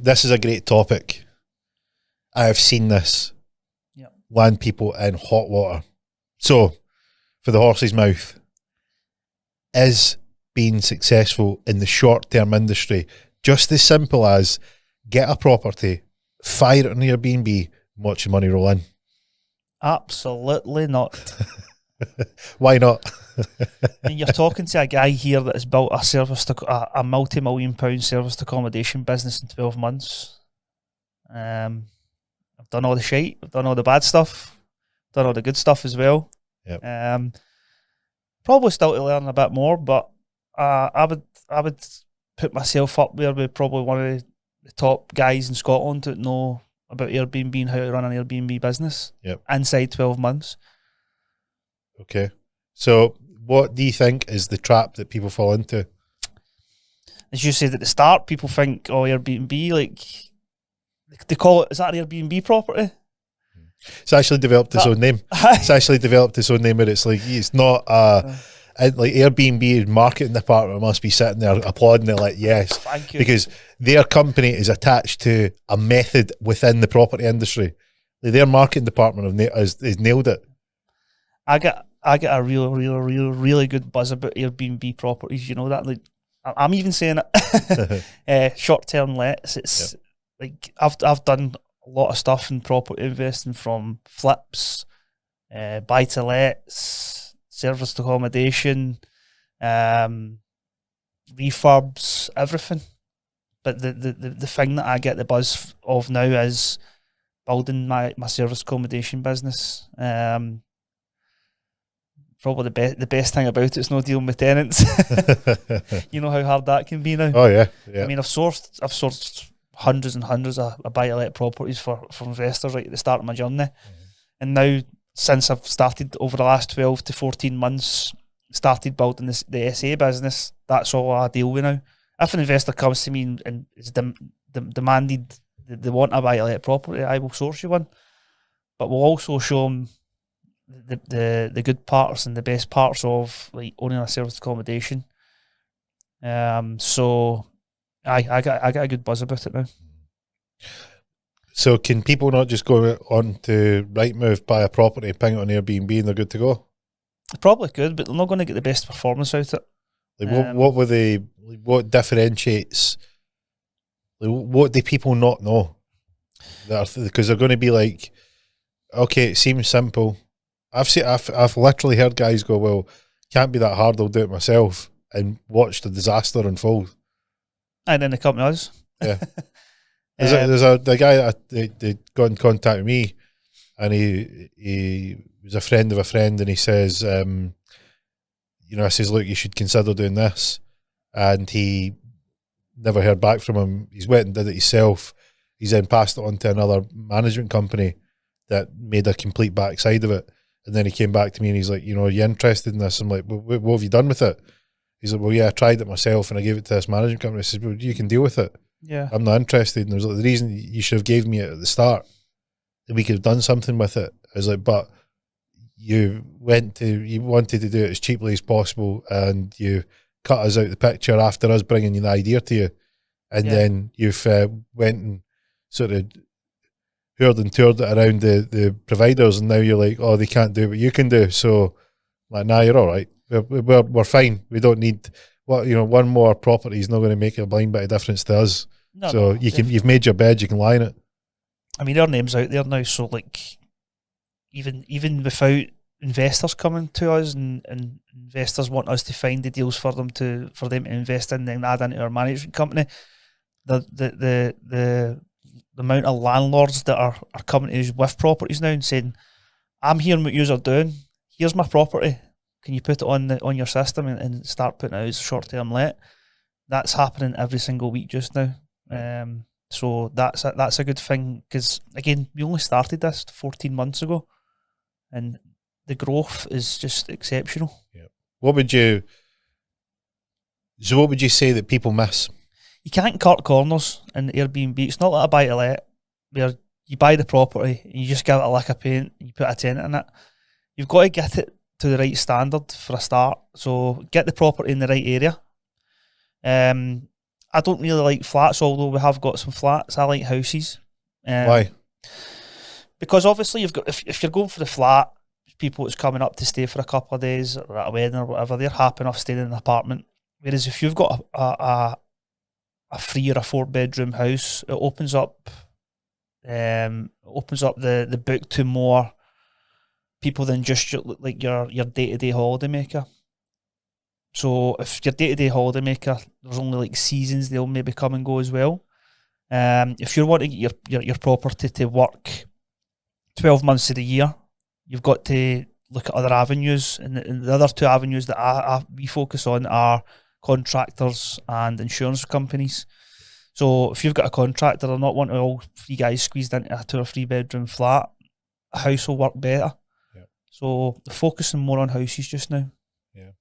this is a great topic. I have seen this land people in hot water. So, for the horse's mouth, is being successful in the short-term industry just as simple as get a property, fire it on Airbnb, watch your money roll in? Absolutely not. Why not? I mean, you're talking to a guy here that has built a multi-million-pound serviced accommodation business in 12 months. I've done all the shite, I've done all the bad stuff, done all the good stuff as well. Yep. Probably still to learn a bit more, but I would put myself up there with probably one of the top guys in Scotland that know about Airbnb and how to run an Airbnb business. Yep. Inside 12 months. Okay. So what do you think is the trap that people fall into? As you said at the start, people think, oh, Airbnb, like, they call it, is that an Airbnb property? It's actually developed its own name. It's actually developed its own name, but it's like, it's not like Airbnb marketing department must be sitting there applauding it like, yes. Thank you. Because their company is attached to a method within the property industry. Their marketing department has nailed it. I get a really good buzz about Airbnb properties. You know that, like, I'm even saying it. Short-term lets. It's like I've done a lot of stuff in property investing, from flips, buy-to-lets, serviced accommodation, refurbs, everything. But the thing that I get the buzz of now is building my serviced accommodation business. Probably the best thing about it is not dealing with tenants. You know how hard that can be now. Oh yeah. I mean, I've sourced hundreds and hundreds of buy-to-let properties for investors right at the start of my journey, and now since I've started over the last 12 to 14 months, started building the SA business. That's all I deal with now. If an investor comes to me and is demanded, they want a buy-to-let property, I will source you one, but we'll also show them the good parts and the best parts of like owning a serviced accommodation. So I got a good buzz about it now. So can people not just go on to Rightmove, buy a property, ping it on Airbnb, and they're good to go? They probably could, but they're not going to get the best performance out of it. Like what differentiates? Like what do people not know? Because they're going to be like, okay, it seems simple. I've literally heard guys go, well, can't be that hard, I'll do it myself, and watch the disaster unfold. And then the company does. Yeah. The guy that got in contact with me, and he was a friend of a friend, and he says, I says, look, you should consider doing this, and he never heard back from him. He's went and did it himself. He's then passed it on to another management company that made a complete backside of it, and then he came back to me and he's like, are you interested in this? I'm like, well, what have you done with it? He's like, well, yeah, I tried it myself and I gave it to this management company. I said, well, you can deal with it. Yeah, I'm not interested. And I was like, the reason you should have gave me it at the start, that we could have done something with it. I was like, but you wanted to do it as cheaply as possible, and you cut us out the picture after us bringing the idea to you, and then you've went and sort of hoored and toured it around the providers, and now you're like, oh, they can't do what you can do. So, like, nah, you're all right. We're fine. We don't need one more property is not going to make a blind bit of difference to us. You've made your bed, you can lie in it. I mean, our name's out there now, so like, even without investors coming to us and investors want us to find the deals for them to invest in and add into our management company, the amount of landlords that are coming to us with properties now and saying, I'm hearing what yous are doing, here's my property, can you put it on your system and start putting it out as a short-term let? That's happening every single week just now. So that's a good thing, because again, we only started this 14 months ago, and the growth is just exceptional. Yeah. What would you say that people miss? You can't cut corners in Airbnb. It's not like a buy-to-let where you buy the property and you just give it a lick of paint and you put a tenant in it. You've got to get it to the right standard for a start. So get the property in the right area. I don't really like flats, although we have got some flats. I like houses. Why? Because obviously you've got if you're going for the flat, people that's coming up to stay for a couple of days or at a wedding or whatever, they're happy enough staying in an apartment. Whereas if you've got a 3 or a 4 bedroom house, it opens up the book to more people than just your day-to-day holiday maker. So if your day-to-day holiday maker, there's only like seasons, they'll maybe come and go as well. If you're wanting to get your property to work 12 months of the year, you've got to look at other avenues, and the other 2 avenues that we focus on are contractors and insurance companies. So if you've got a contractor, they're not wanting all 3 guys squeezed into a 2 or 3 bedroom flat, a house will work better. Yeah. So focusing more on houses just now. Yeah.